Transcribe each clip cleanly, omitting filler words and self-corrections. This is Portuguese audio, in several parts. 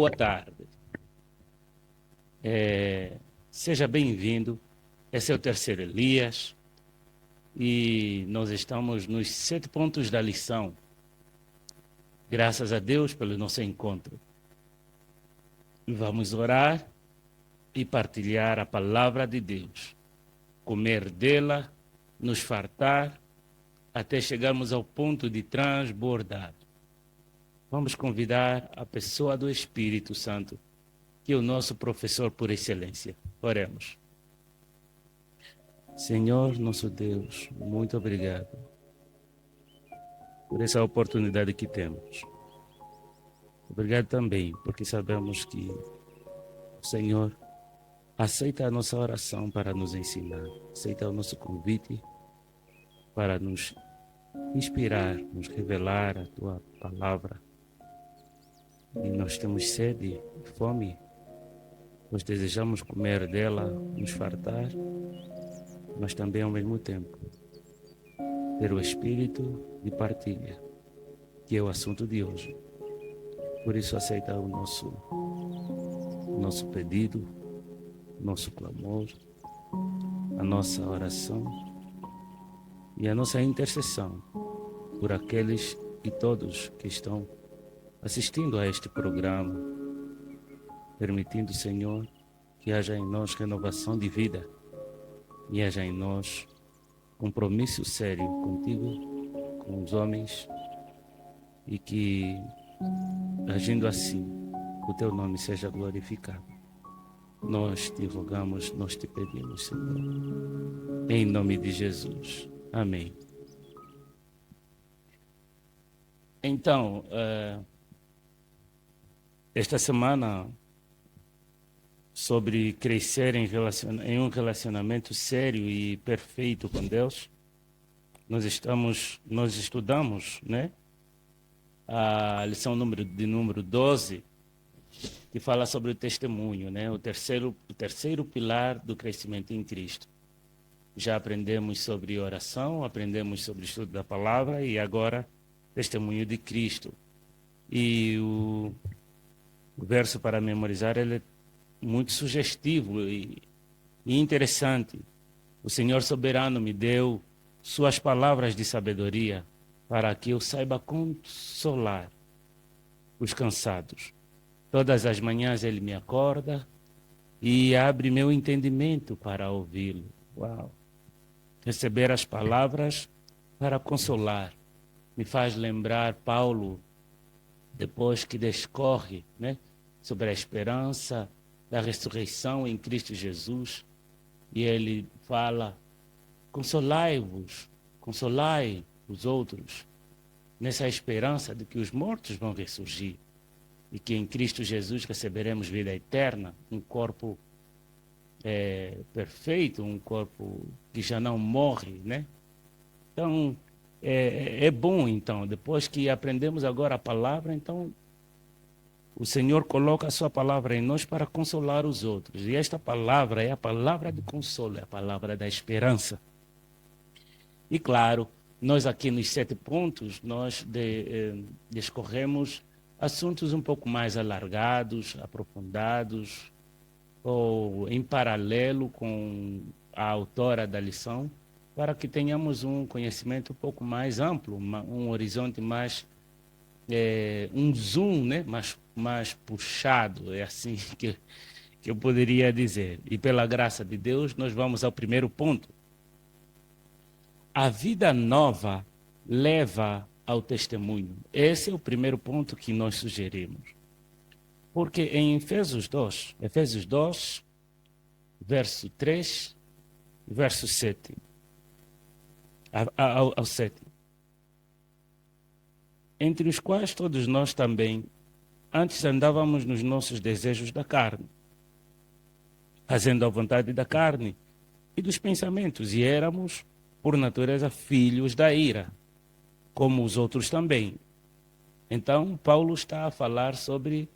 boa tarde. Seja bem-vindo. Esse é o terceiro Elias e nós estamos nos 7 pontos da lição. Graças a Deus pelo nosso encontro. Vamos orar e partilhar a palavra de Deus. Comer dela, nos fartar, até chegarmos ao ponto de transbordar. Vamos convidar a pessoa do Espírito Santo, que é o nosso professor por excelência. Oremos. Senhor, nosso Deus, muito obrigado por essa oportunidade que temos. Obrigado também, porque sabemos que o Senhor aceita a nossa oração para nos ensinar, aceita o nosso convite para nos inspirar, nos revelar a Tua palavra. E nós temos sede e fome, nós desejamos comer dela, nos fartar, mas também ao mesmo tempo ter o espírito de partilha, que é o assunto de hoje. Por isso aceita o nosso pedido, nosso clamor, a nossa oração e a nossa intercessão por aqueles e todos que estão assistindo a este programa, permitindo, Senhor, que haja em nós renovação de vida e haja em nós compromisso sério contigo, com os homens, e que, agindo assim, o teu nome seja glorificado. Nós te rogamos, nós te pedimos, Senhor, em nome de Jesus. Amém. Então, esta semana, sobre crescer em um relacionamento sério e perfeito com Deus, nós estudamos, né, a lição número 12, que fala sobre o testemunho, né, o terceiro pilar do crescimento em Cristo. Já aprendemos sobre oração, aprendemos sobre o estudo da palavra e agora testemunho de Cristo. E o verso para memorizar, ele é muito sugestivo e interessante. O Senhor soberano me deu suas palavras de sabedoria para que eu saiba consolar os cansados. Todas as manhãs ele me acorda e abre meu entendimento para ouvi-lo. Uau! Receber as palavras para consolar. Me faz lembrar Paulo, depois que discorre, né, sobre a esperança da ressurreição em Cristo Jesus. E ele fala, consolai-vos, consolai os outros, nessa esperança de que os mortos vão ressurgir e que em Cristo Jesus receberemos vida eterna, um corpo perfeito, um corpo que já não morre, né? Então, é bom, então, depois que aprendemos agora a palavra, então, o Senhor coloca a sua palavra em nós para consolar os outros. E esta palavra é a palavra de consolo, é a palavra da esperança. E claro, nós aqui nos 7 pontos, nós discorremos assuntos um pouco mais alargados, aprofundados, ou em paralelo com a autora da lição, para que tenhamos um conhecimento um pouco mais amplo, um horizonte mais, um zoom, né? mais puxado, é assim que eu poderia dizer. E pela graça de Deus, nós vamos ao primeiro ponto. A vida nova leva ao testemunho. Esse é o primeiro ponto que nós sugerimos. Porque em Efésios 2, verso 3, verso 7, ao 7, entre os quais todos nós também antes andávamos nos nossos desejos da carne, fazendo a vontade da carne e dos pensamentos, e éramos, por natureza, filhos da ira, como os outros também. Então, Paulo está a falar sobre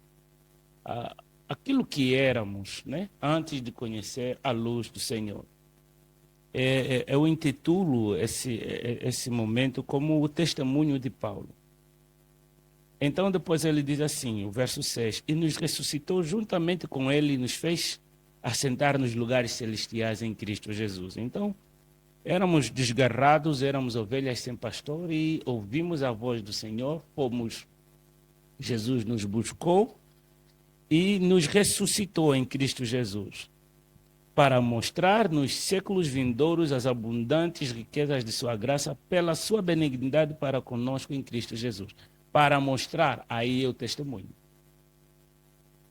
aquilo que éramos, né, antes de conhecer a luz do Senhor. Eu intitulo esse momento como o testemunho de Paulo. Então depois ele diz assim, o verso 6, e nos ressuscitou juntamente com ele e nos fez assentar nos lugares celestiais em Cristo Jesus. Então, éramos desgarrados, éramos ovelhas sem pastor e ouvimos a voz do Senhor, Jesus nos buscou e nos ressuscitou em Cristo Jesus, para mostrar nos séculos vindouros as abundantes riquezas de sua graça pela sua benignidade para conosco em Cristo Jesus. Para mostrar, aí é o testemunho.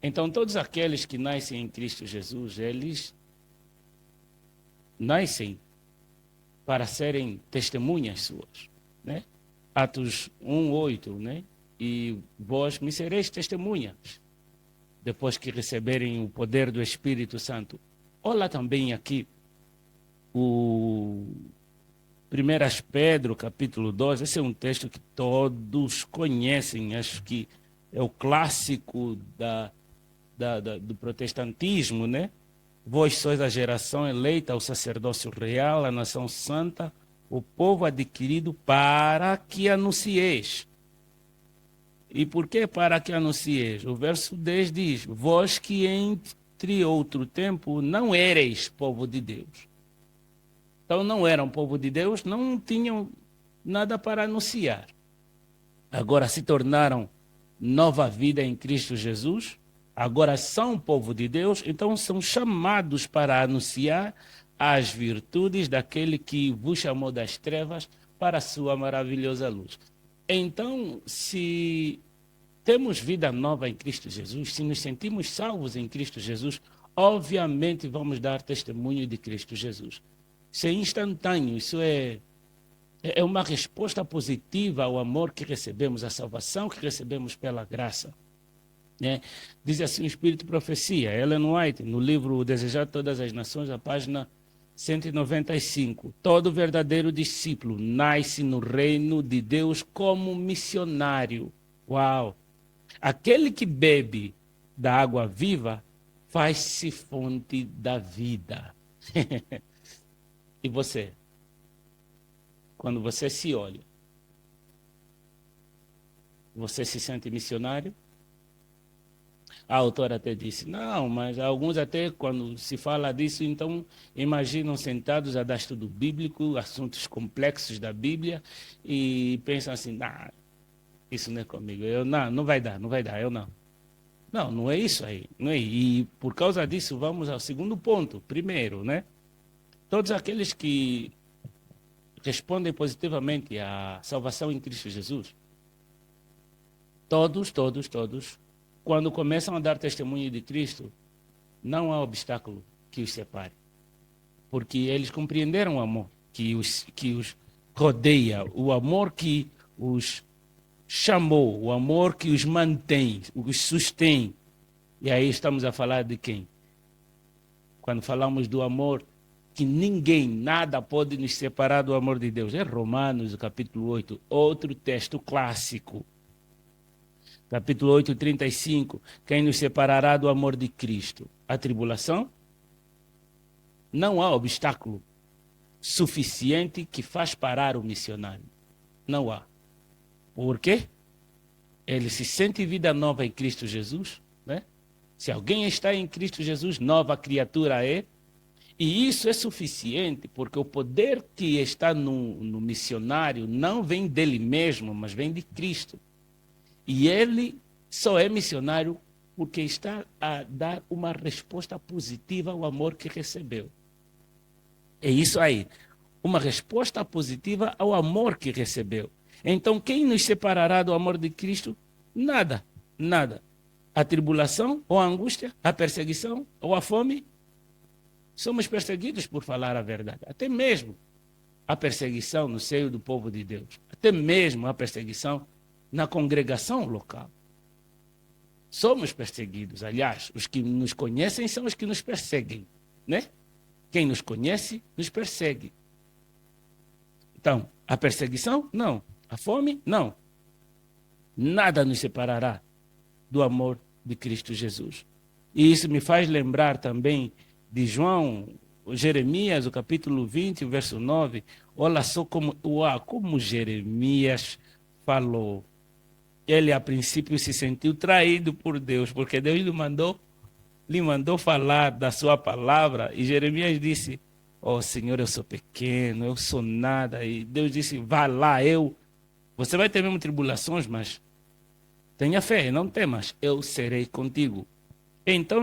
Então, todos aqueles que nascem em Cristo Jesus, eles nascem para serem testemunhas suas, né? Atos 1:8, né? E vós me sereis testemunhas, depois que receberem o poder do Espírito Santo. Olha também aqui o 1 Pedro, capítulo 2, esse é um texto que todos conhecem, acho que é o clássico do protestantismo, né? Vós sois a geração eleita, o sacerdócio real, a nação santa, o povo adquirido para que anuncieis. E por que para que anuncieis? O verso 10 diz, vós que entre outro tempo não ereis povo de Deus. Então não eram povo de Deus, não tinham nada para anunciar. Agora se tornaram nova vida em Cristo Jesus, agora são povo de Deus, então são chamados para anunciar as virtudes daquele que vos chamou das trevas para a sua maravilhosa luz. Então, se temos vida nova em Cristo Jesus, se nos sentimos salvos em Cristo Jesus, obviamente vamos dar testemunho de Cristo Jesus. Isso é instantâneo, isso é uma resposta positiva ao amor que recebemos, à salvação que recebemos pela graça. Né? Diz assim o Espírito Profecia, Ellen White, no livro O Desejar de Todas as Nações, a página 195. Todo verdadeiro discípulo nasce no reino de Deus como missionário. Uau! Aquele que bebe da água viva faz-se fonte da vida. E você? Quando você se olha, você se sente missionário? A autora até disse, não, mas alguns até quando se fala disso, então imaginam sentados a dar estudo bíblico, assuntos complexos da Bíblia e pensam assim, nah, isso não é comigo, eu não vai dar, eu não. Não, não é isso aí, não é. E por causa disso vamos ao segundo ponto. Primeiro, né? Todos aqueles que respondem positivamente à salvação em Cristo Jesus, todos, quando começam a dar testemunho de Cristo, não há obstáculo que os separe. Porque eles compreenderam o amor que os rodeia, o amor que os chamou, o amor que os mantém, os sustém. E aí estamos a falar de quem? Quando falamos do amor, que ninguém, nada pode nos separar do amor de Deus. É Romanos, capítulo 8, outro texto clássico. Capítulo 8, 35. Quem nos separará do amor de Cristo? A tribulação? Não há obstáculo suficiente que faz parar o missionário. Não há. Por quê? Ele se sente vida nova em Cristo Jesus, né? Se alguém está em Cristo Jesus, nova criatura é. E isso é suficiente, porque o poder que está no missionário não vem dele mesmo, mas vem de Cristo. E ele só é missionário porque está a dar uma resposta positiva ao amor que recebeu. É isso aí. Uma resposta positiva ao amor que recebeu. Então, quem nos separará do amor de Cristo? Nada, nada. A tribulação, ou a angústia, a perseguição, ou a fome. Somos perseguidos por falar a verdade. Até mesmo a perseguição no seio do povo de Deus. Até mesmo a perseguição na congregação local. Somos perseguidos. Aliás, os que nos conhecem são os que nos perseguem, né? Quem nos conhece, nos persegue. Então, a perseguição? Não. A fome? Não. Nada nos separará do amor de Cristo Jesus. E isso me faz lembrar também de Jeremias, o capítulo 20, o verso 9. Olha só como Jeremias falou. Ele a princípio se sentiu traído por Deus, porque Deus lhe mandou falar da sua palavra, e Jeremias disse: "Oh Senhor, eu sou pequeno, eu sou nada." E Deus disse: "Vá lá, você vai ter mesmo tribulações, mas tenha fé, não temas, eu serei contigo." Então,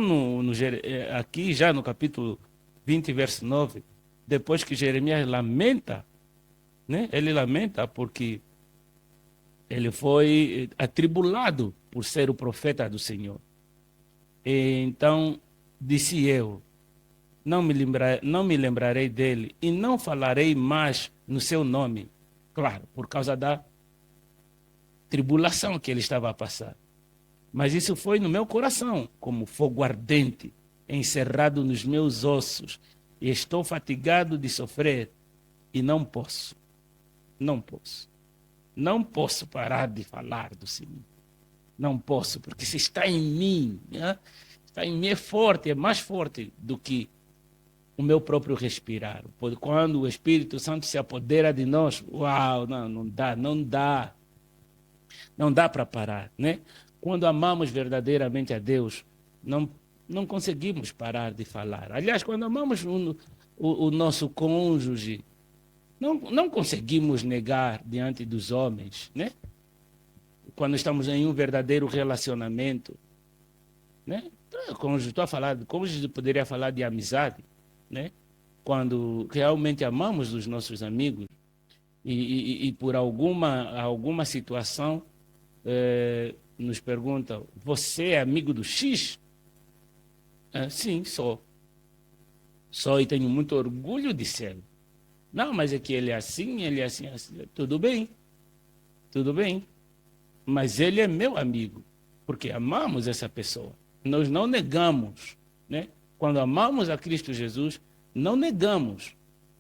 aqui já no capítulo 20, verso 9, depois que Jeremias lamenta, né? Ele lamenta porque ele foi atribulado por ser o profeta do Senhor. E então disse eu: não me lembrarei dele e não falarei mais no seu nome. Claro, por causa da tribulação que ele estava a passar. Mas isso foi no meu coração, como fogo ardente, encerrado nos meus ossos. E estou fatigado de sofrer e não posso, não posso parar de falar do Senhor. Não posso, porque se está em mim, né? Está em mim, é forte, é mais forte do que o meu próprio respirar. Quando o Espírito Santo se apodera de nós, uau, não dá para parar, né? Quando amamos verdadeiramente a Deus, não, não conseguimos parar de falar. Aliás, quando amamos o nosso cônjuge, não conseguimos negar diante dos homens, né? Quando estamos em um verdadeiro relacionamento, né? Cônjuge, estou a falar de cônjuge, poderia falar de amizade, né? Quando realmente amamos os nossos amigos e por alguma situação nos perguntam: "Você é amigo do X?" Sim, sou. Sou e tenho muito orgulho de ser. Não, mas é que ele é assim, ele é assim, assim. Tudo bem, tudo bem. Mas ele é meu amigo, porque amamos essa pessoa. Nós não negamos, né? Quando amamos a Cristo Jesus, não negamos,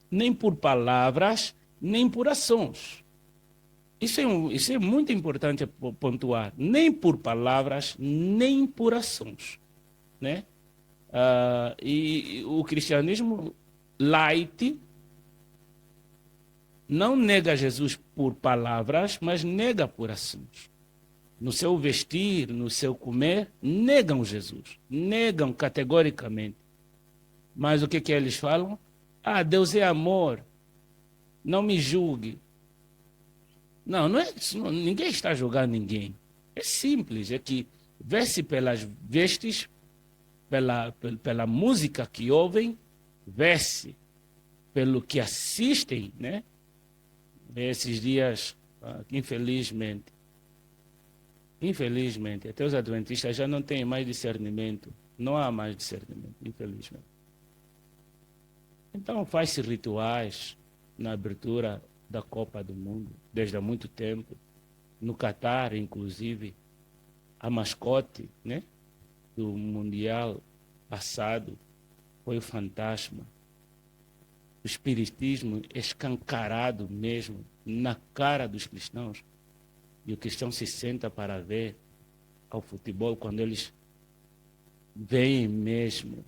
nem por palavras, nem por ações. Isso é muito importante pontuar. Nem por palavras, nem por ações, né? E o cristianismo light não nega Jesus por palavras, mas nega por ações. No seu vestir, no seu comer, negam Jesus. Negam categoricamente. Mas o que eles falam? Deus é amor. Não me julgue. Não, não é isso. Ninguém está julgando ninguém. É simples. É que vê-se pelas vestes, pela música que ouvem, vê-se pelo que assistem, né? Esses dias, infelizmente, até os adventistas já não têm mais discernimento. Não há mais discernimento, infelizmente. Então faz-se rituais na abertura da Copa do Mundo, desde há muito tempo. No Catar, inclusive, a mascote, né, do Mundial passado foi o fantasma. O espiritismo escancarado mesmo na cara dos cristãos. E o cristão se senta para ver ao futebol quando eles veem mesmo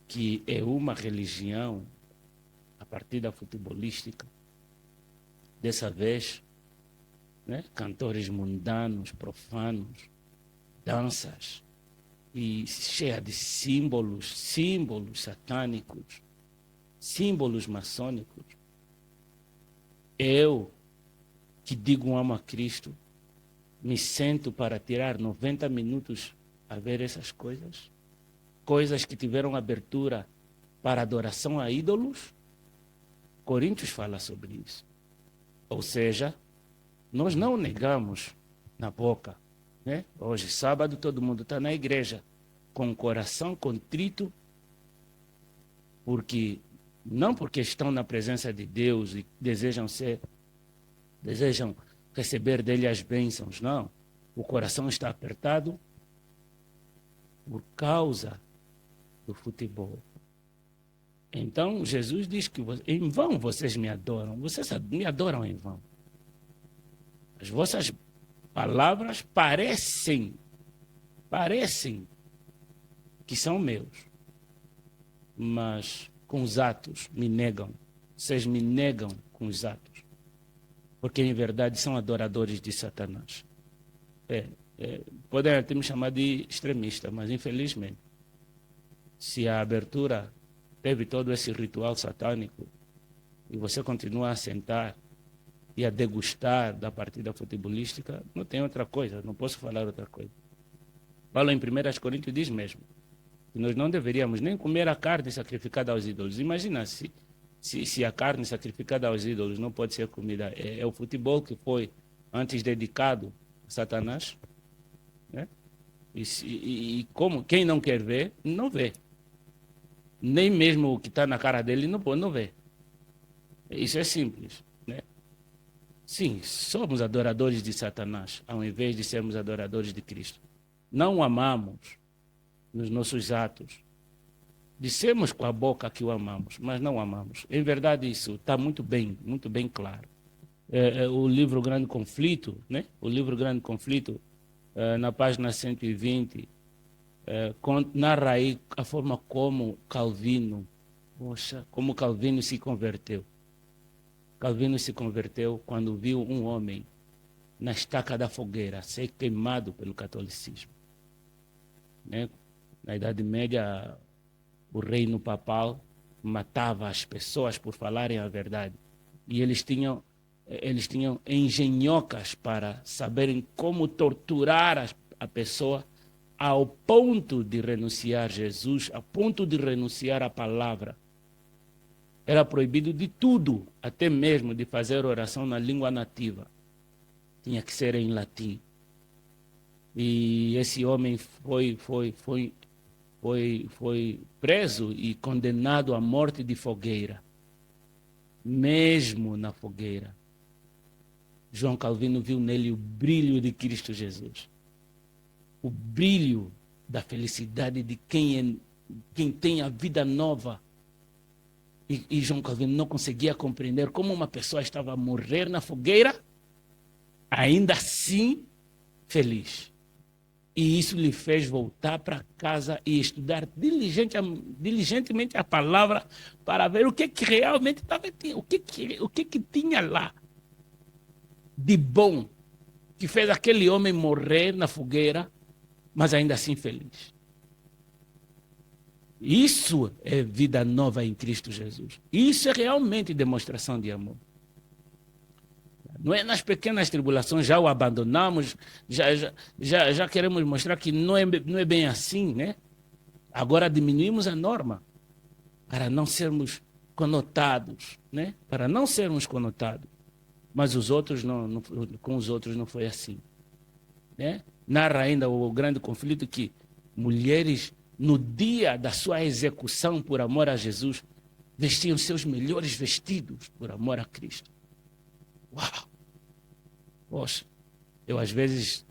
que é uma religião a partir da futebolística. Dessa vez, né, cantores mundanos, profanos, danças, e cheia de símbolos satânicos, símbolos maçônicos. Eu, que digo amo a Cristo, me sento para tirar 90 minutos a ver essas coisas? Coisas que tiveram abertura para adoração a ídolos? Coríntios fala sobre isso. Ou seja, nós não negamos na boca, né? Hoje, sábado, todo mundo está na igreja com o coração contrito, não porque estão na presença de Deus e desejam receber dele as bênçãos, não. O coração está apertado por causa do futebol. Então, Jesus diz que em vão vocês me adoram. Vocês me adoram em vão. As vossas palavras parecem que são meus, mas com os atos me negam. Vocês me negam com os atos, porque em verdade são adoradores de Satanás. É, podem até me chamar de extremista, mas infelizmente, se a abertura teve todo esse ritual satânico e você continua a sentar e a degustar da partida futebolística, não tem outra coisa, não posso falar outra coisa. Paulo em 1 Coríntios diz mesmo que nós não deveríamos nem comer a carne sacrificada aos ídolos. Imagina se a carne sacrificada aos ídolos não pode ser comida. É o futebol que foi antes dedicado a Satanás, né? E como quem não quer ver, não vê. Nem mesmo o que está na cara dele não vê. Isso é simples, né? Sim, somos adoradores de Satanás, ao invés de sermos adoradores de Cristo. Não o amamos nos nossos atos. Dissemos com a boca que o amamos, mas não o amamos. Em verdade, isso está muito bem claro. O livro Grande Conflito, né? O livro Grande Conflito, na página 120, narra aí a forma como Calvino se converteu. Calvino se converteu quando viu um homem na estaca da fogueira ser queimado pelo catolicismo, né? Na Idade Média, o reino papal matava as pessoas por falarem a verdade. E eles tinham engenhocas para saberem como torturar a pessoa ao ponto de renunciar a Jesus, ao ponto de renunciar à palavra. Era proibido de tudo, até mesmo de fazer oração na língua nativa. Tinha que ser em latim. E esse homem foi preso e condenado à morte de fogueira. Mesmo na fogueira, João Calvino viu nele o brilho de Cristo Jesus. O brilho da felicidade de quem tem a vida nova. E João Calvino não conseguia compreender como uma pessoa estava a morrer na fogueira, ainda assim feliz. E isso lhe fez voltar para casa e estudar diligentemente a palavra para ver o que realmente estava, o que tinha lá de bom que fez aquele homem morrer na fogueira, mas ainda assim feliz. Isso é vida nova em Cristo Jesus. Isso é realmente demonstração de amor. Não é nas pequenas tribulações, já o abandonamos, já queremos mostrar que não é bem assim, né? Agora diminuímos a norma para não sermos conotados, né? Para não sermos conotados. Mas com os outros não foi assim, né? Narra ainda o grande conflito que mulheres, no dia da sua execução por amor a Jesus, vestiam seus melhores vestidos por amor a Cristo. Uau! Poxa, eu às vezes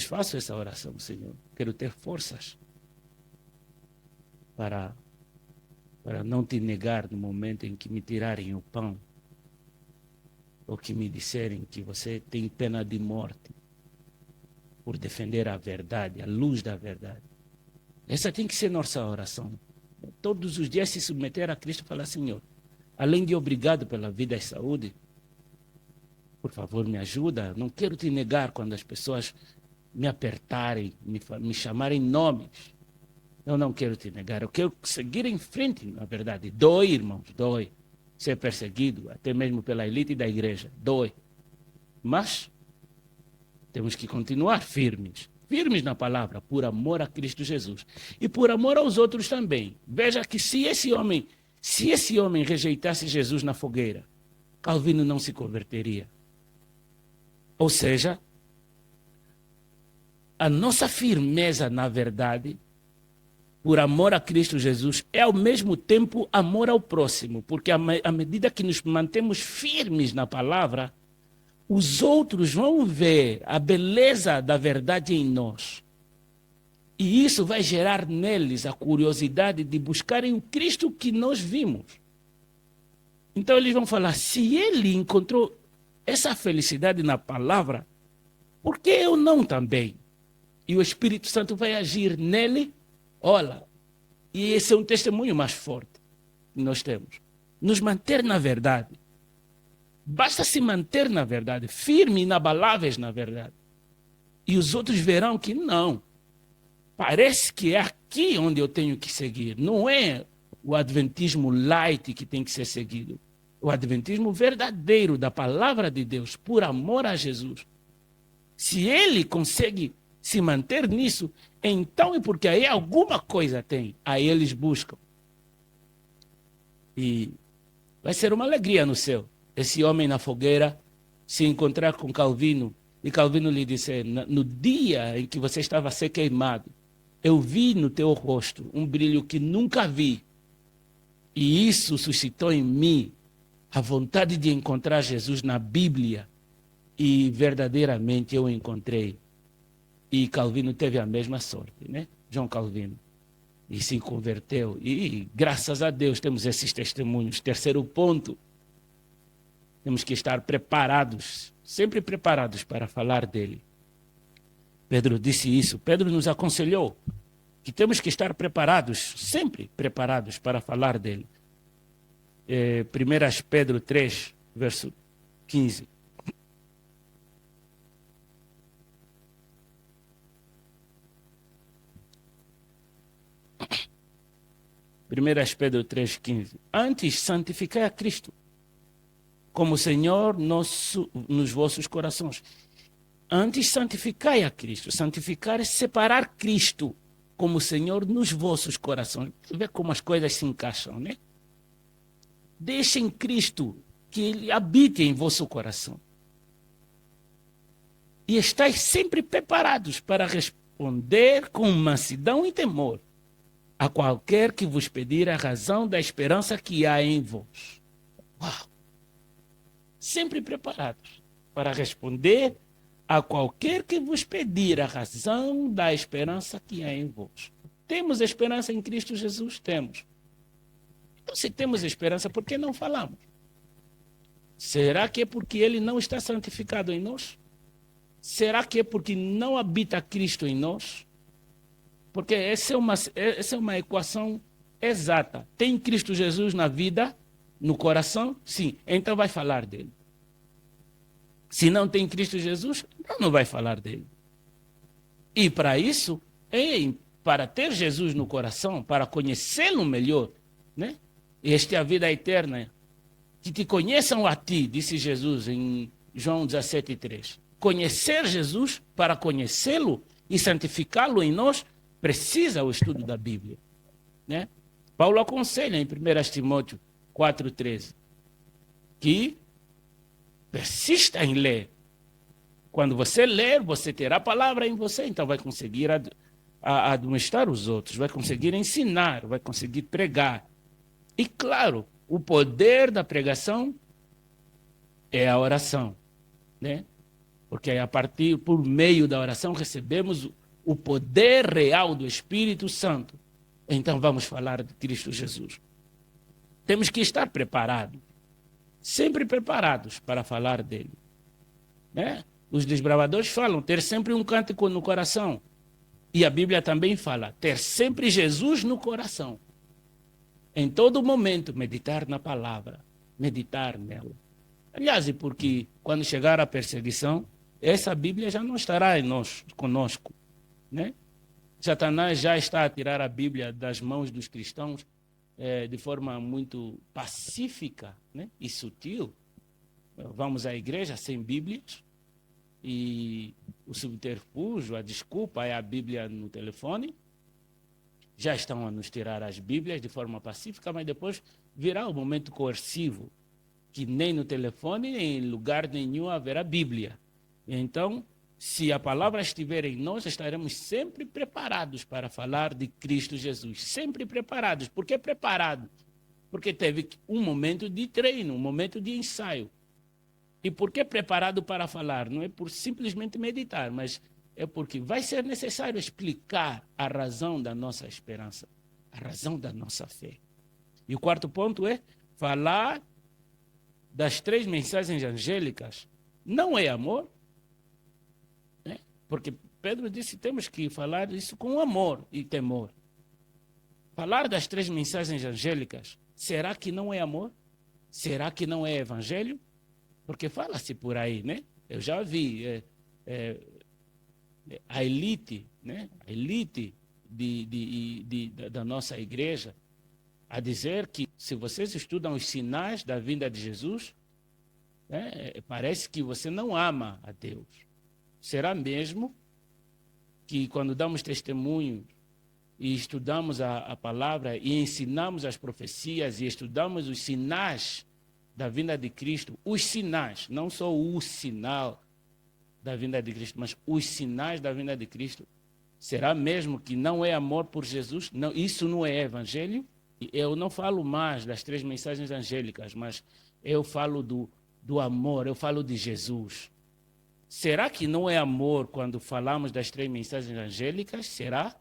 faço essa oração, Senhor. Quero ter forças para não te negar no momento em que me tirarem o pão ou que me disserem que você tem pena de morte por defender a verdade, a luz da verdade. Essa tem que ser nossa oração. Todos os dias se submeter a Cristo e falar, Senhor, além de obrigado pela vida e saúde, por favor, me ajuda. Não quero te negar quando as pessoas me apertarem, me chamarem nomes. Eu não quero te negar. Eu quero seguir em frente, na verdade. Dói, irmãos, dói. Ser perseguido, até mesmo pela elite da igreja, dói. Mas temos que continuar firmes. Firmes na palavra, por amor a Cristo Jesus. E por amor aos outros também. Veja que se esse homem rejeitasse Jesus na fogueira, Calvino não se converteria. Ou seja, a nossa firmeza na verdade, por amor a Cristo Jesus, é ao mesmo tempo amor ao próximo. Porque à medida que nos mantemos firmes na palavra, os outros vão ver a beleza da verdade em nós. E isso vai gerar neles a curiosidade de buscarem o Cristo que nós vimos. Então eles vão falar, se ele encontrou essa felicidade na palavra, por que eu não também? E o Espírito Santo vai agir nele, olha, e esse é um testemunho mais forte que nós temos. Nos manter na verdade. Basta se manter na verdade, firme e inabaláveis na verdade. E os outros verão que não. Parece que é aqui onde eu tenho que seguir. Não é o adventismo light que tem que ser seguido. O adventismo verdadeiro da palavra de Deus, por amor a Jesus. Se ele consegue se manter nisso, então é porque aí alguma coisa tem. Aí eles buscam. E vai ser uma alegria no céu. Esse homem na fogueira se encontrar com Calvino e Calvino lhe disser: no dia em que você estava a ser queimado, eu vi no teu rosto um brilho que nunca vi. E isso suscitou em mim a vontade de encontrar Jesus na Bíblia. E verdadeiramente eu encontrei. E Calvino teve a mesma sorte, né? João Calvino. E se converteu. E graças a Deus temos esses testemunhos. Terceiro ponto, temos que estar preparados, sempre preparados para falar dele. Pedro disse isso. Pedro nos aconselhou que temos que estar preparados, sempre preparados para falar dele. 1 Pedro 3, verso 15. Primeiras Pedro 3,15. Antes, santificai a Cristo como Senhor nos vossos corações. Antes, santificai a Cristo. Santificar é separar Cristo como Senhor nos vossos corações. Você vê como as coisas se encaixam, né? Deixem Cristo que Ele habite em vosso coração. E estáis sempre preparados para responder com mansidão e temor a qualquer que vos pedir a razão da esperança que há em vós. Uau! Sempre preparados para responder a qualquer que vos pedir a razão da esperança que há em vós. Temos esperança em Cristo Jesus? Temos. Então, se temos esperança, por que não falamos? Será que é porque Ele não está santificado em nós? Será que é porque não habita Cristo em nós? Porque essa é uma equação exata. Tem Cristo Jesus na vida, no coração? Sim. Então vai falar dele. Se não tem Cristo Jesus, então não vai falar dele. E para isso, para ter Jesus no coração, para conhecê-lo melhor, né? Esta é a vida eterna. Que te conheçam a ti, disse Jesus em João 17,3. Conhecer Jesus, para conhecê-lo e santificá-lo em nós, precisa o estudo da Bíblia, né? Paulo aconselha em 1 Timóteo 4,13 que persista em ler. Quando você ler, você terá a palavra em você, então vai conseguir admoestar os outros, vai conseguir ensinar, vai conseguir pregar. E claro, o poder da pregação é a oração, né? Porque por meio da oração recebemos o poder real do Espírito Santo. Então vamos falar de Cristo Jesus. Temos que estar preparados, sempre preparados para falar dele, né? Os desbravadores falam ter sempre um cântico no coração. E a Bíblia também fala ter sempre Jesus no coração. Em todo momento meditar na palavra, meditar nela. Aliás, porque quando chegar a perseguição, essa Bíblia já não estará conosco, né? Satanás já está a tirar a Bíblia das mãos dos cristãos de forma muito pacífica, né? E sutil. Vamos à igreja sem Bíblias e o subterfúgio, a desculpa é a Bíblia no telefone. Já estão a nos tirar as Bíblias de forma pacífica, mas depois virá o momento coercivo, que nem no telefone, nem em lugar nenhum haverá Bíblia. Então, se a palavra estiver em nós, estaremos sempre preparados para falar de Cristo Jesus. Sempre preparados. Por que preparados? Porque teve um momento de treino, um momento de ensaio. E por que preparado para falar? Não é por simplesmente meditar, mas é porque vai ser necessário explicar a razão da nossa esperança, a razão da nossa fé. E o quarto ponto é falar das 3 mensagens angélicas. Não é amor? Porque Pedro disse que temos que falar isso com amor e temor. Falar das 3 mensagens angélicas, será que não é amor? Será que não é evangelho? Porque fala-se por aí, né? Eu já vi a elite, né? A elite da nossa igreja, a dizer que se vocês estudam os sinais da vinda de Jesus, parece que você não ama a Deus. Será mesmo que quando damos testemunho e estudamos a palavra e ensinamos as profecias e estudamos os sinais da vinda de Cristo, os sinais, não só o sinal da vinda de Cristo, mas os sinais da vinda de Cristo, será mesmo que não é amor por Jesus? Não, isso não é evangelho? Eu não falo mais das 3 mensagens angélicas, mas eu falo do amor, eu falo de Jesus. Será que não é amor quando falamos das 3 mensagens angélicas? Será?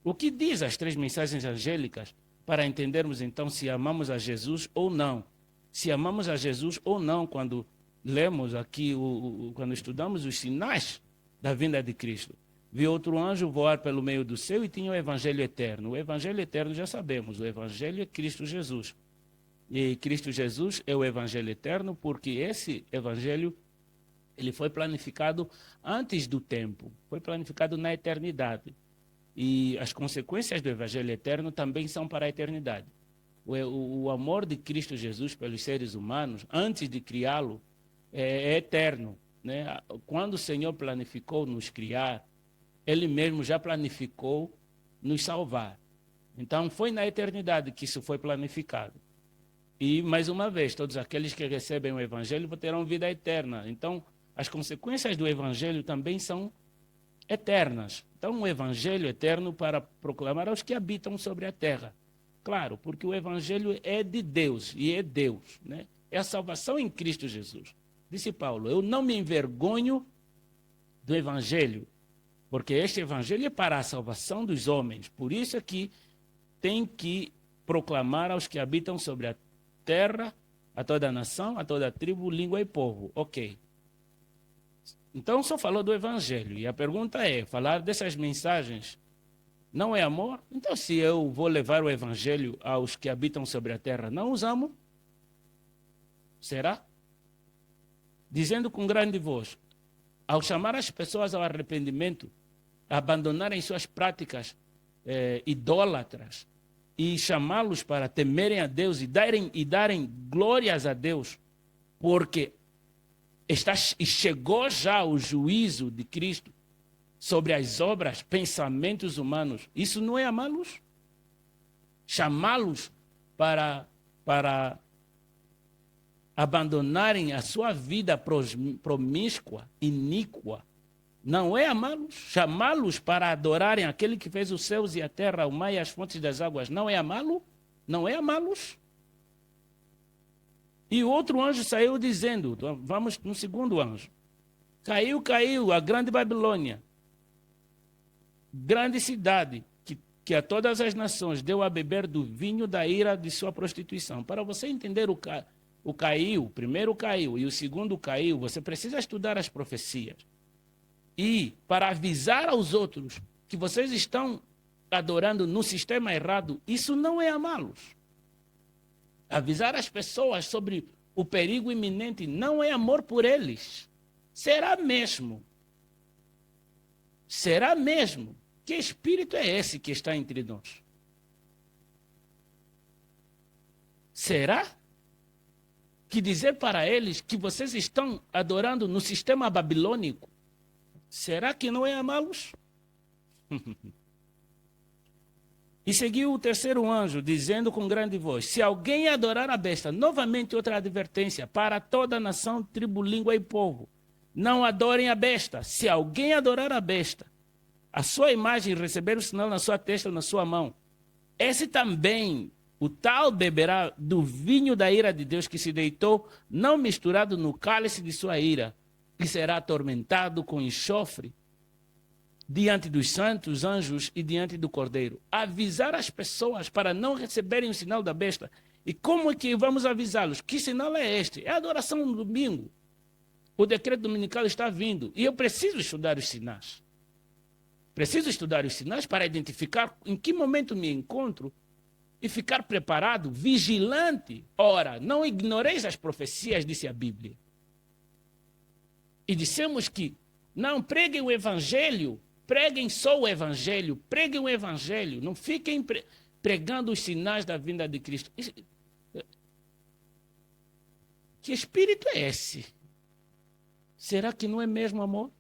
O que diz as 3 mensagens angélicas para entendermos então se amamos a Jesus ou não? Se amamos a Jesus ou não quando lemos aqui, quando estudamos os sinais da vinda de Cristo. Vi outro anjo voar pelo meio do céu e tinha o evangelho eterno. O evangelho eterno já sabemos, o evangelho é Cristo Jesus. E Cristo Jesus é o evangelho eterno porque esse evangelho ele foi planificado antes do tempo, foi planificado na eternidade. E as consequências do evangelho eterno também são para a eternidade. O amor de Cristo Jesus pelos seres humanos, antes de criá-lo, é eterno, né? Quando o Senhor planificou nos criar, Ele mesmo já planificou nos salvar. Então, foi na eternidade que isso foi planificado. E, mais uma vez, todos aqueles que recebem o Evangelho terão vida eterna. Então, as consequências do Evangelho também são eternas. Então, um Evangelho eterno para proclamar aos que habitam sobre a terra. Claro, porque o Evangelho é de Deus, e é Deus, né? É a salvação em Cristo Jesus. Disse Paulo, eu não me envergonho do Evangelho, porque este Evangelho é para a salvação dos homens. Por isso é que tem que proclamar aos que habitam sobre a terra, a toda a nação, a toda a tribo, língua e povo. Ok. Então, só falou do Evangelho. E a pergunta é, falar dessas mensagens não é amor? Então, se eu vou levar o Evangelho aos que habitam sobre a terra, não os amo? Será? Dizendo com grande voz, ao chamar as pessoas ao arrependimento, a abandonarem suas práticas idólatras e chamá-los para temerem a Deus e darem glórias a Deus, porque chegou já o juízo de Cristo sobre as obras, pensamentos humanos. Isso não é amá-los? Chamá-los para abandonarem a sua vida promíscua, iníqua. Não é amá-los? Chamá-los para adorarem aquele que fez os céus e a terra, o mar e as fontes das águas. Não é amá-lo? Não é amá-los? E o outro anjo saiu dizendo, vamos no segundo anjo. Caiu a grande Babilônia, grande cidade, que a todas as nações deu a beber do vinho da ira de sua prostituição. Para você entender o primeiro caiu e o segundo caiu, você precisa estudar as profecias. E para avisar aos outros que vocês estão adorando no sistema errado, isso não é amá-los. Avisar as pessoas sobre o perigo iminente não é amor por eles. Será mesmo? Será mesmo? Que espírito é esse que está entre nós? Será que dizer para eles que vocês estão adorando no sistema babilônico, será que não é amá-los? E seguiu o terceiro anjo, dizendo com grande voz, se alguém adorar a besta, novamente outra advertência, para toda a nação, tribo, língua e povo, não adorem a besta. Se alguém adorar a besta, a sua imagem, receber o sinal na sua testa ou na sua mão, esse também, o tal beberá do vinho da ira de Deus que se deitou, não misturado no cálice de sua ira, e será atormentado com enxofre diante dos santos anjos e diante do Cordeiro. Avisar as pessoas para não receberem o sinal da besta. E como é que vamos avisá-los? Que sinal é este? É a adoração no domingo. O decreto dominical está vindo. E eu preciso estudar os sinais. Preciso estudar os sinais para identificar em que momento me encontro e ficar preparado, vigilante. Ora, não ignoreis as profecias, disse a Bíblia. E dissemos que Não, preguem o evangelho. Preguem só o evangelho. Preguem o evangelho. Não fiquem pregando os sinais da vinda de Cristo. Que espírito é esse? Será que não é mesmo amor?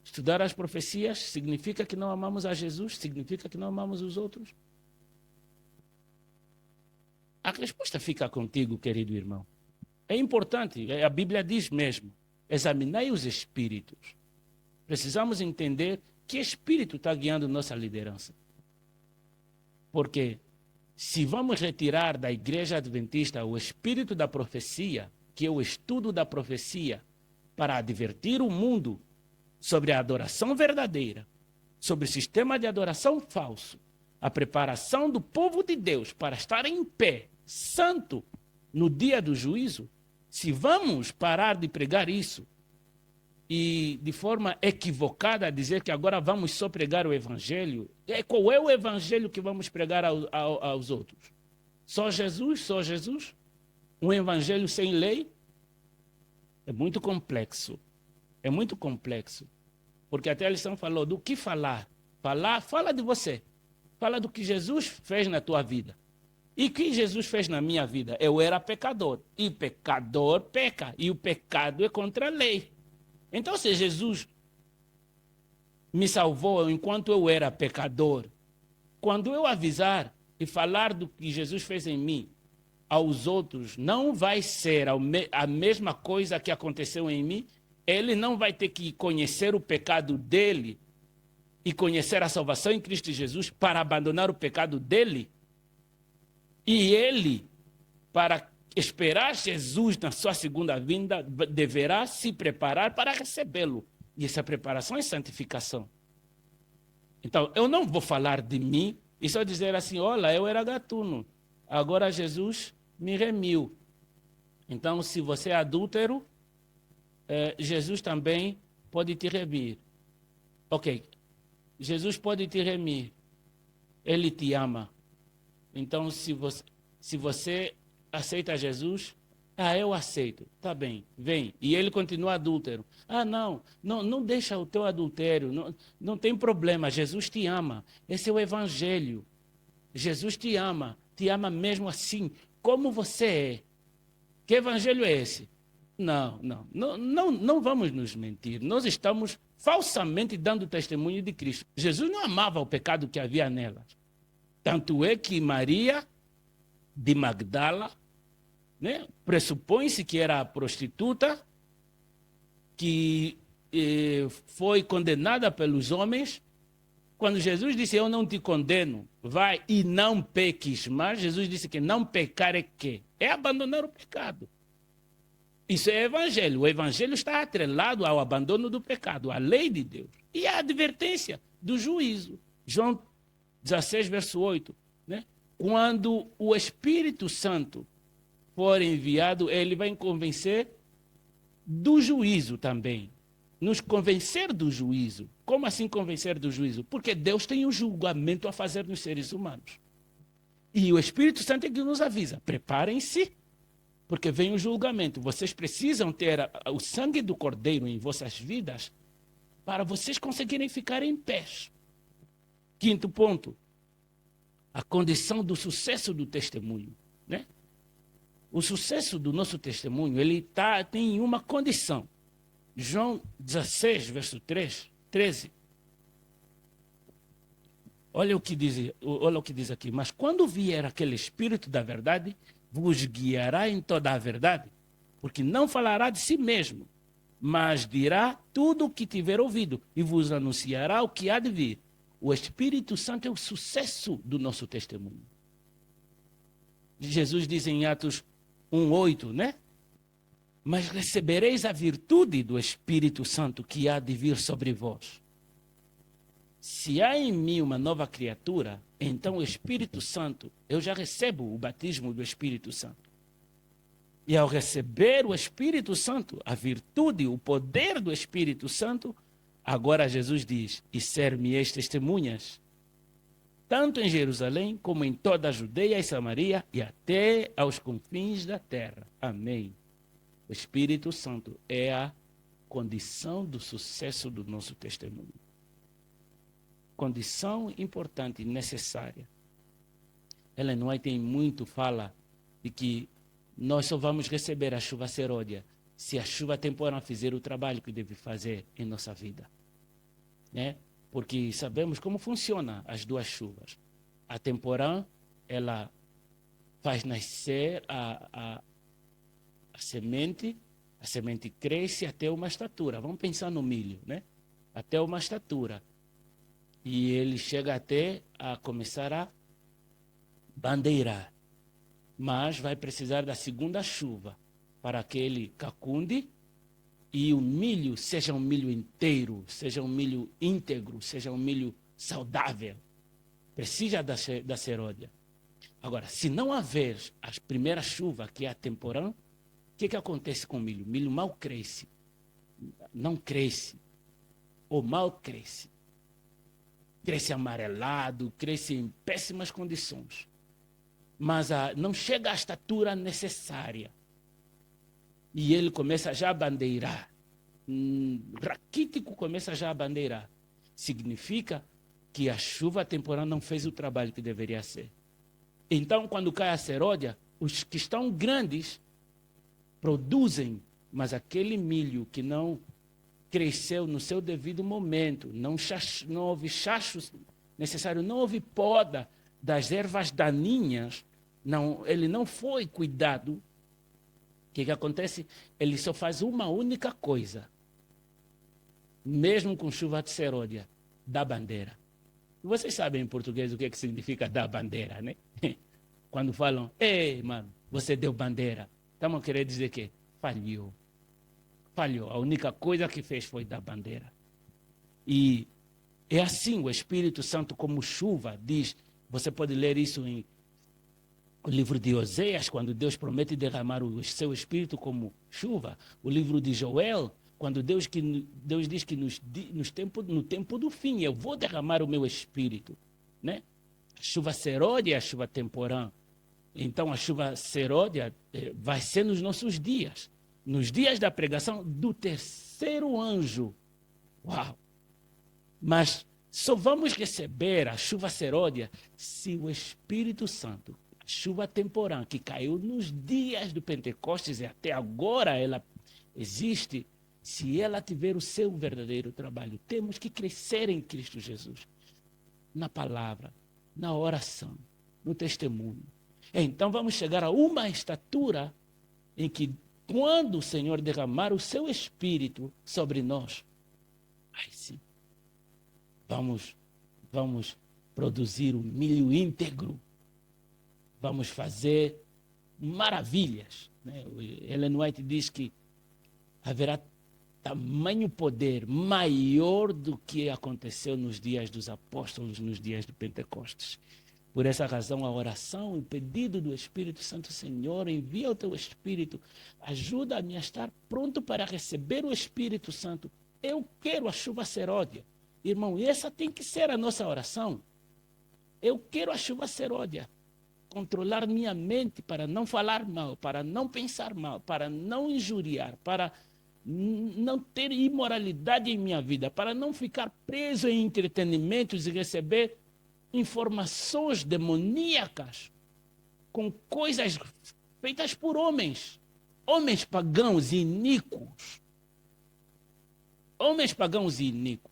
Estudar as profecias significa que não amamos a Jesus? Significa que não amamos os outros? A resposta fica contigo, querido irmão. É importante, a Bíblia diz mesmo, examinai os espíritos. Precisamos entender que espírito está guiando nossa liderança. Porque se vamos retirar da igreja adventista o espírito da profecia, que é o estudo da profecia, para advertir o mundo sobre a adoração verdadeira, sobre o sistema de adoração falso, a preparação do povo de Deus para estar em pé, santo, no dia do juízo, se vamos parar de pregar isso e de forma equivocada dizer que agora vamos só pregar o evangelho, qual é o evangelho que vamos pregar aos outros? Só Jesus? Só Jesus? Um evangelho sem lei? É muito complexo. É muito complexo. Porque até a lição falou do que falar. Fala de você. Fala do que Jesus fez na tua vida. E o que Jesus fez na minha vida? Eu era pecador. E pecador peca. E o pecado é contra a lei. Então, se Jesus me salvou enquanto eu era pecador, quando eu avisar e falar do que Jesus fez em mim aos outros, não vai ser a mesma coisa que aconteceu em mim. Ele não vai ter que conhecer o pecado dele e conhecer a salvação em Cristo Jesus para abandonar o pecado dele. E ele, para esperar Jesus na sua segunda vinda, deverá se preparar para recebê-lo. E essa preparação é santificação. Então, eu não vou falar de mim e só dizer assim, olha, eu era gatuno, agora Jesus me remiu. Então, se você é adúltero, Jesus também pode te remir. Ok, Jesus pode te remir. Ele te ama. Então, se você aceita Jesus, eu aceito. Tá bem, vem. E ele continua adúltero. Não deixa o teu adultério. Não tem problema, Jesus te ama. Esse é o evangelho. Jesus te ama mesmo assim, como você é. Que evangelho é esse? Não vamos nos mentir. Nós estamos falsamente dando testemunho de Cristo. Jesus não amava o pecado que havia nela. Tanto é que Maria de Magdala, né, pressupõe-se que era prostituta, que foi condenada pelos homens. Quando Jesus disse, eu não te condeno, vai e não peques mais, Jesus disse que não pecar é quê? É abandonar o pecado. Isso é evangelho. O evangelho está atrelado ao abandono do pecado, à lei de Deus. E à advertência do juízo. João 16, verso 8. Né? Quando o Espírito Santo for enviado, ele vai convencer do juízo também. Nos convencer do juízo. Como assim convencer do juízo? Porque Deus tem um julgamento a fazer nos seres humanos. E o Espírito Santo é que nos avisa. Preparem-se, porque vem o julgamento. Vocês precisam ter o sangue do Cordeiro em vossas vidas para vocês conseguirem ficar em pé. Quinto ponto, a condição do sucesso do testemunho. Né? O sucesso do nosso testemunho, ele tem uma condição. João 16, verso 13. Olha o que diz aqui. Mas quando vier aquele Espírito da verdade, vos guiará em toda a verdade, porque não falará de si mesmo, mas dirá tudo o que tiver ouvido e vos anunciará o que há de vir. O Espírito Santo é o sucesso do nosso testemunho. Jesus diz em Atos 1:8, né? Mas recebereis a virtude do Espírito Santo que há de vir sobre vós. Se há em mim uma nova criatura, então o Espírito Santo, eu já recebo o batismo do Espírito Santo. E ao receber o Espírito Santo, a virtude, o poder do Espírito Santo, agora Jesus diz, e ser-me-eis testemunhas, tanto em Jerusalém como em toda a Judeia e Samaria e até aos confins da terra. Amém. O Espírito Santo é a condição do sucesso do nosso testemunho. Condição importante e necessária. Ellen White muito fala de que nós só vamos receber a chuva seródia se a chuva temporã fizer o trabalho que deve fazer em nossa vida. Né? Porque sabemos como funciona as duas chuvas. A temporã, ela faz nascer a semente cresce até uma estatura. Vamos pensar no milho, né? Até uma estatura. E ele chega até a começar a bandeirar. Mas vai precisar da segunda chuva para que ele cacunde e o milho seja um milho inteiro, seja um milho íntegro, seja um milho saudável. Precisa da seródia. Agora, se não haver a primeira chuva, que é a temporã, o que acontece com o milho? O milho mal cresce, não cresce, ou mal cresce. Cresce amarelado, cresce em péssimas condições. Mas não chega à estatura necessária. E ele começa já a bandeirar. Raquítico começa já a bandeirar. Significa que a chuva temporã não fez o trabalho que deveria ser. Então, quando cai a seródia, os que estão grandes produzem, mas aquele milho que não cresceu no seu devido momento, não houve chachos necessários, não houve poda das ervas daninhas, ele não foi cuidado. O que acontece? Ele só faz uma única coisa, mesmo com chuva de seródia, dá bandeira. Vocês sabem em português o que significa dar bandeira, né? Quando falam, ei, mano, você deu bandeira. Estamos querendo dizer que falhou. Falhou. A única coisa que fez foi dar bandeira. E é assim, o Espírito Santo como chuva, diz, você pode ler isso em o livro de Oséias, quando Deus promete derramar o seu Espírito como chuva. O livro de Joel, quando Deus diz que no tempo do fim, eu vou derramar o meu Espírito. Né? A chuva seródia é a chuva temporã. Então, a chuva seródia vai ser nos nossos dias. Nos dias da pregação do terceiro anjo. Uau! Mas só vamos receber a chuva seródia se o Espírito Santo, a chuva temporã que caiu nos dias do Pentecostes e até agora ela existe, se ela tiver o seu verdadeiro trabalho. Temos que crescer em Cristo Jesus. Na palavra, na oração, no testemunho. Então vamos chegar a uma estatura em que quando o Senhor derramar o seu Espírito sobre nós, aí sim, vamos produzir um milho íntegro, vamos fazer maravilhas. Né? Ellen White diz que haverá tamanho poder maior do que aconteceu nos dias dos apóstolos, nos dias do Pentecostes. Por essa razão, a oração, o pedido do Espírito Santo, Senhor, envia o teu Espírito, ajuda-me a estar pronto para receber o Espírito Santo. Eu quero a chuva seródia. Irmão, essa tem que ser a nossa oração. Eu quero a chuva seródia. Controlar minha mente para não falar mal, para não pensar mal, para não injuriar, para não ter imoralidade em minha vida, para não ficar preso em entretenimentos e receber informações demoníacas com coisas feitas por homens pagãos e iníquos. Homens pagãos e iníquos.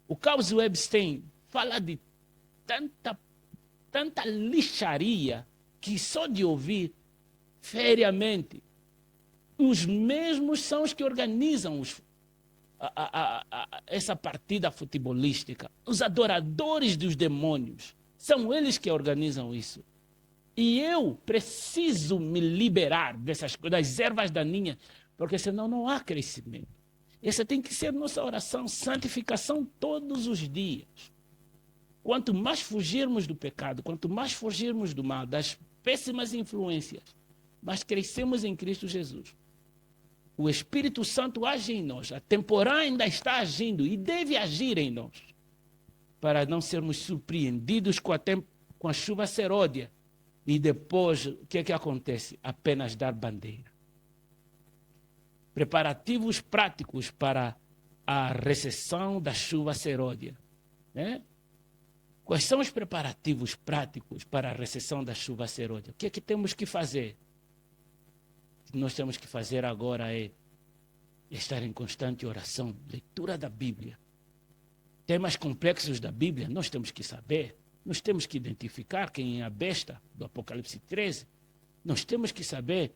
O Carlos Webstein fala de tanta lixaria que só de ouvir feriamente. Os mesmos são os que organizam essa partida futebolística. Os adoradores dos demônios. São eles que organizam isso. E eu preciso me liberar das ervas daninhas, porque senão não há crescimento. Essa tem que ser nossa oração, santificação todos os dias. Quanto mais fugirmos do pecado, quanto mais fugirmos do mal, das péssimas influências, mais crescemos em Cristo Jesus. O Espírito Santo age em nós, a temporã ainda está agindo e deve agir em nós, para não sermos surpreendidos com a chuva seródia. E depois, o que acontece? Apenas dar bandeira. preparativos práticos para a recessão da chuva serôdia, né? Quais são os preparativos práticos para a recessão da chuva serôdia? O que é que temos que fazer? O que nós temos que fazer agora é estar em constante oração, leitura da Bíblia. Temas complexos da Bíblia, nós temos que saber, nós temos que identificar quem é a besta do Apocalipse 13, nós temos que saber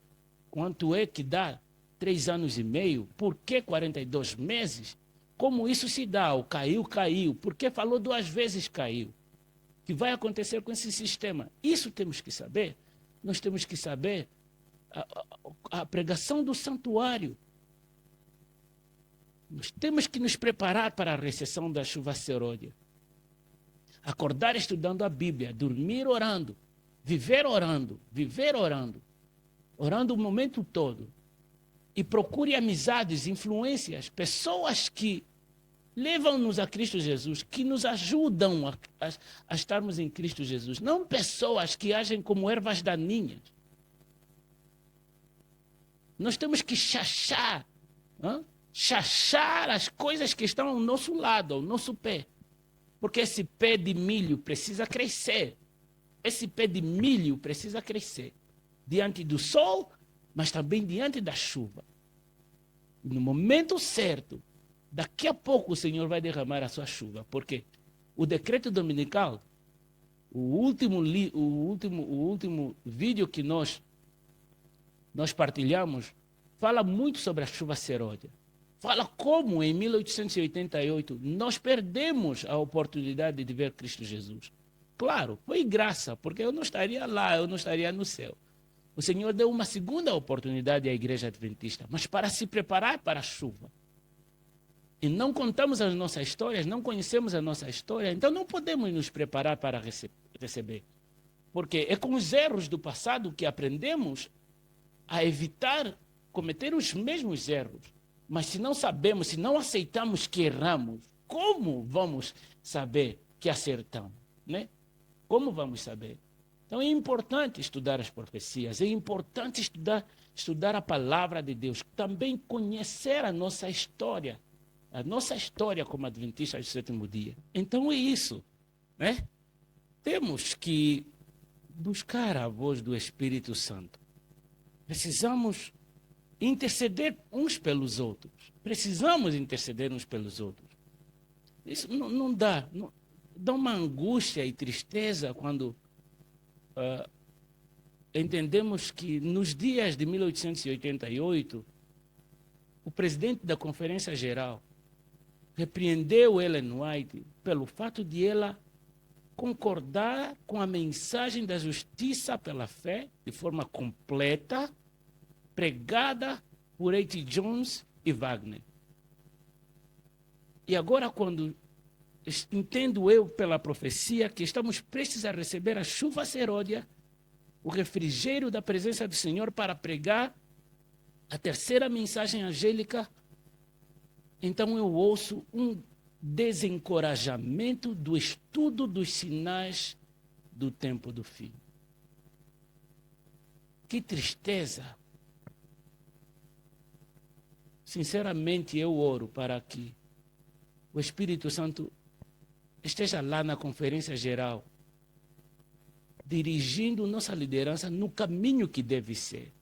quanto é que dá 3 anos e meio, por que 42 meses, como isso se dá, o caiu, caiu, por que falou 2 vezes caiu, o que vai acontecer com esse sistema, isso temos que saber, nós temos que saber a pregação do santuário. Nós temos que nos preparar para a recessão da chuva serôdia. Acordar estudando a Bíblia, dormir orando, viver orando, orando o momento todo. E procure amizades, influências, pessoas que levam-nos a Cristo Jesus, que nos ajudam a estarmos em Cristo Jesus. Não pessoas que agem como ervas daninhas. Nós temos que chachar as coisas que estão ao nosso lado, ao nosso pé. Porque esse pé de milho precisa crescer. Esse pé de milho precisa crescer. Diante do sol, mas também diante da chuva. E no momento certo, daqui a pouco o Senhor vai derramar a sua chuva. Porque o decreto dominical, o último vídeo que nós partilhamos, fala muito sobre a chuva serôdia. Fala como em 1888 nós perdemos a oportunidade de ver Cristo Jesus. Claro, foi graça, porque eu não estaria lá, eu não estaria no céu. O Senhor deu uma segunda oportunidade à igreja adventista, mas para se preparar para a chuva. E não contamos as nossas histórias, não conhecemos a nossa história, então não podemos nos preparar para receber. Porque é com os erros do passado que aprendemos a evitar cometer os mesmos erros. Mas se não sabemos, se não aceitamos que erramos, como vamos saber que acertamos, né? Como vamos saber? Então é importante estudar as profecias, é importante estudar a palavra de Deus, também conhecer a nossa história como adventistas do sétimo dia. Então é isso, né? Temos que buscar a voz do Espírito Santo. Precisamos interceder uns pelos outros. Precisamos interceder uns pelos outros. Isso não dá. Dá uma angústia e tristeza quando entendemos que nos dias de 1888, o presidente da Conferência Geral repreendeu Ellen White pelo fato de ela concordar com a mensagem da justiça pela fé de forma completa, pregada por A.T. Jones e Wagner. E agora, quando entendo eu pela profecia que estamos prestes a receber a chuva serôdia, o refrigério da presença do Senhor para pregar a terceira mensagem angélica, então eu ouço um desencorajamento do estudo dos sinais do tempo do fim. Que tristeza! Sinceramente, eu oro para que o Espírito Santo esteja lá na Conferência Geral, dirigindo nossa liderança no caminho que deve ser.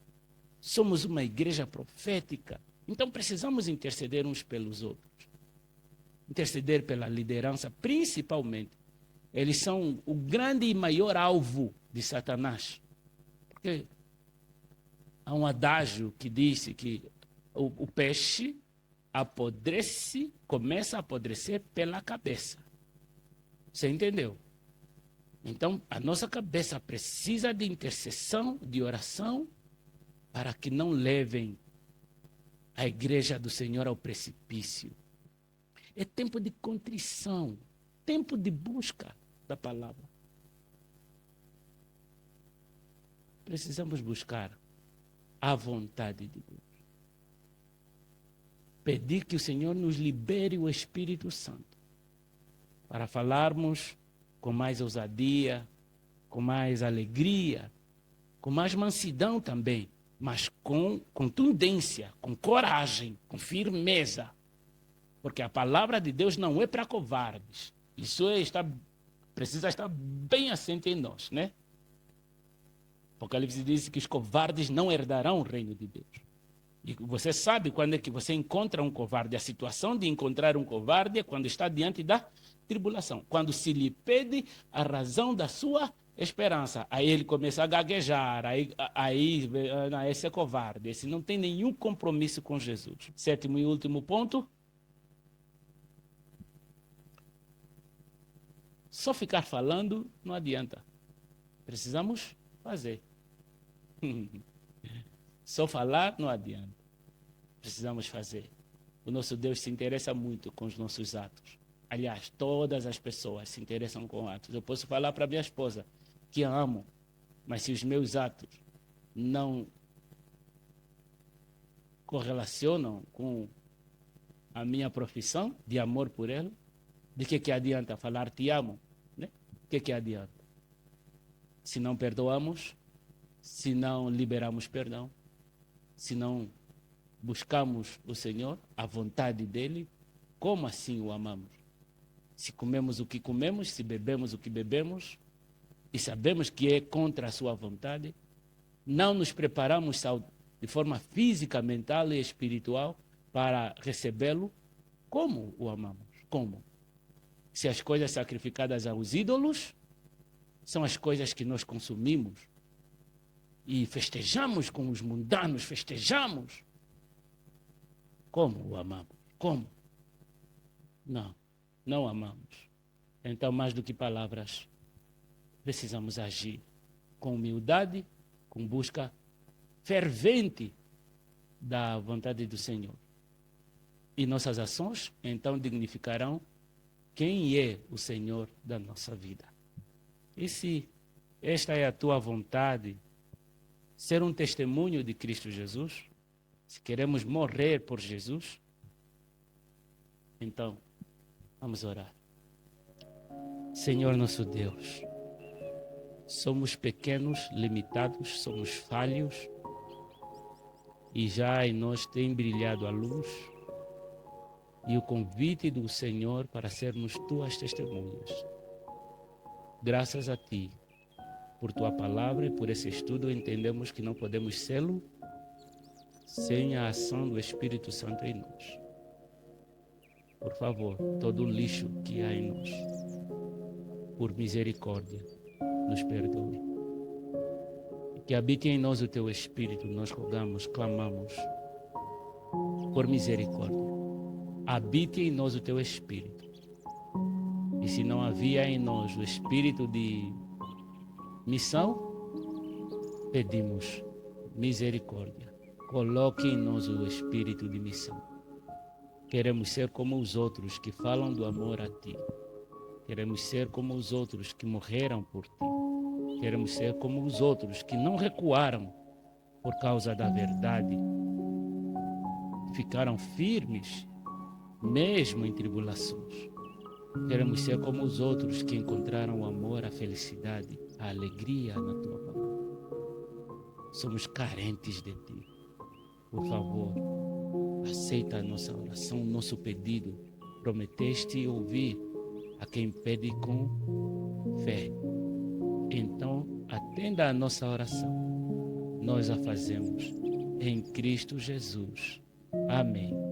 Somos uma igreja profética, então precisamos interceder uns pelos outros. Interceder pela liderança, principalmente. Eles são o grande e maior alvo de Satanás. Porque há um adágio que diz que o peixe apodrece, começa a apodrecer pela cabeça. Você entendeu? Então, a nossa cabeça precisa de intercessão, de oração, para que não levem a igreja do Senhor ao precipício. É tempo de contrição, tempo de busca da palavra. Precisamos buscar a vontade de Deus. Pedir que o Senhor nos libere o Espírito Santo para falarmos com mais ousadia, com mais alegria, com mais mansidão também, mas com contundência, com coragem, com firmeza. Porque a palavra de Deus não é para covardes. Isso precisa estar bem assente em nós, né? Apocalipse diz que os covardes não herdarão o reino de Deus. E você sabe quando é que você encontra um covarde. A situação de encontrar um covarde é quando está diante da tribulação. Quando se lhe pede a razão da sua esperança. Aí ele começa a gaguejar. Esse é covarde. Esse não tem nenhum compromisso com Jesus. Sétimo e último ponto. Só ficar falando não adianta. Precisamos fazer. Só falar não adianta. Precisamos fazer. O nosso Deus se interessa muito com os nossos atos. Aliás, todas as pessoas se interessam com atos. Eu posso falar para minha esposa que a amo, mas se os meus atos não correlacionam com a minha profissão de amor por ela, de que adianta falar te amo? Né? Que adianta? Se não perdoamos, se não liberamos perdão, se não buscamos o Senhor, a vontade dEle, como assim o amamos? Se comemos o que comemos, se bebemos o que bebemos, e sabemos que é contra a sua vontade, não nos preparamos de forma física, mental e espiritual para recebê-lo, como o amamos? Como? Se as coisas sacrificadas aos ídolos são as coisas que nós consumimos e festejamos com os mundanos, festejamos. Como o amamos? Como? Não, não amamos. Então, mais do que palavras, precisamos agir com humildade, com busca fervente da vontade do Senhor. E nossas ações, então, dignificarão quem é o Senhor da nossa vida. E se esta é a tua vontade, ser um testemunho de Cristo Jesus, se queremos morrer por Jesus, então, vamos orar. Senhor nosso Deus, somos pequenos, limitados, somos falhos, e já em nós tem brilhado a luz e o convite do Senhor para sermos tuas testemunhas. Graças a ti, por tua palavra e por esse estudo, entendemos que não podemos sê-lo sem a ação do Espírito Santo em nós. Por favor, todo o lixo que há em nós, por misericórdia, nos perdoe. E que habite em nós o teu Espírito, nós rogamos, clamamos, por misericórdia. Habite em nós o teu Espírito. E se não havia em nós o Espírito de missão, pedimos misericórdia. Coloque em nós o Espírito de missão. Queremos ser como os outros que falam do amor a ti. Queremos ser como os outros que morreram por ti. Queremos ser como os outros que não recuaram por causa da verdade. Ficaram firmes, mesmo em tribulações. Queremos ser como os outros que encontraram o amor, a felicidade, a alegria na tua palavra. Somos carentes de ti. Por favor, aceita a nossa oração, o nosso pedido. Prometeste ouvir a quem pede com fé. Então, atenda a nossa oração. Nós a fazemos em Cristo Jesus. Amém.